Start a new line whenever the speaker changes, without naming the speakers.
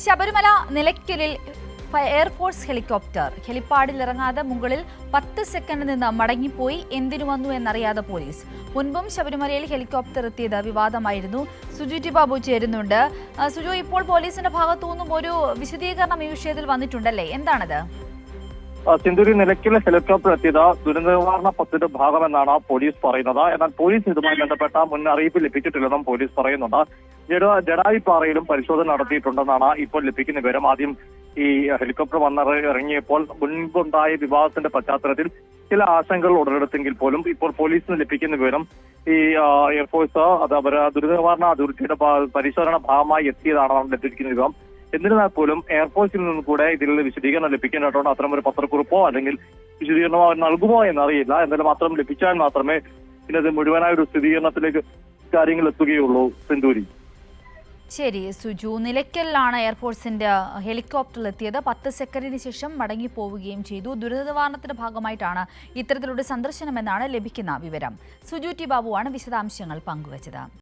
ശബരിമല നിലയ്ക്കലിൽ air force helicopter ഹെലിപ്പാഡിലിറങ്ങാതെ മുകളിൽ 10 second നിന്ന് മടങ്ങിപ്പോയി. എന്തിനു വന്നു എന്നറിയാതെ പോലീസ്. മുൻപും ശബരിമലയിൽ ഹെലികോപ്റ്റർ എത്തിയത് വിവാദമായിരുന്നു. സുജു ടി ബാബു ചേരുന്നുണ്ട്. സുജു, ഇപ്പോൾ പോലീസിന്റെ ഭാഗത്തുനിന്നും ഒരു വിശദീകരണം ഈ വിഷയത്തിൽ വന്നിട്ടുണ്ടല്ലേ? എന്താണത്?
സിന്ധൂരി, നിലയ്ക്കൽ ഹെലികോപ്റ്റർ എത്തിയത് ദുരന്ത നിവാരണ പദ്ധതിയുടെ ഭാഗമെന്നാണ് പോലീസ് പറയുന്നത്. എന്നാൽ പോലീസ് ഇതുമായി ബന്ധപ്പെട്ട മുന്നറിയിപ്പ് ലഭിച്ചിട്ടില്ലെന്നും പോലീസ് പറയുന്നുണ്ട്. ജഡായിപ്പാറയിലും പരിശോധന നടത്തിയിട്ടുണ്ടെന്നാണ് ഇപ്പോൾ ലഭിക്കുന്ന വിവരം. ആദ്യം ഈ ഹെലികോപ്റ്റർ ഇറങ്ങിയപ്പോൾ മുൻപുണ്ടായ വിവാദത്തിന്റെ പശ്ചാത്തലത്തിൽ ചില ആശങ്കകൾ ഉടലെടുത്തെങ്കിൽ പോലും ഇപ്പോൾ പോലീസിന് ലഭിക്കുന്ന വിവരം ഈ എയർഫോഴ്സ് അത് ദുരന്ത നിവാരണ അതോറിറ്റിയുടെ പരിശോധന ഭാഗമായി എത്തിയതാണെന്നാണ് ലഭിക്കുന്ന വിവരം. എന്നിരുന്നാൽ പോലും എയർഫോഴ്സിൽ നിന്നും കൂടെ ഇതിൽ വിശദീകരണം ലഭിക്കേണ്ടതുകൊണ്ട് അത്തരം ഒരു പത്രക്കുറിപ്പോ അല്ലെങ്കിൽ വിശദീകരണമോ നൽകുമോ എന്നറിയില്ല. എന്തായാലും മാത്രം ലഭിച്ചാൽ മാത്രമേ ഇതിനത് മുഴുവനായ ഒരു സ്ഥിരീകരണത്തിലേക്ക് കാര്യങ്ങൾ എത്തുകയുള്ളൂ. സിന്ധൂരി.
ശരി സുജു, നിലയ്ക്കലിലാണ് എയർഫോഴ്സിന്റെ ഹെലികോപ്റ്ററിൽ എത്തിയത്. 10 സെക്കൻഡിന് ശേഷം മടങ്ങിപ്പോവുകയും ചെയ്തു. ദുരന്ത നിവാരണത്തിന്റെ ഭാഗമായിട്ടാണ് ഇത്തരത്തിലൊരു സന്ദർശനമെന്നാണ് ലഭിക്കുന്ന വിവരം. സുജു ടി ബാബുവാണ് വിശദാംശങ്ങൾ പങ്കുവച്ചത്.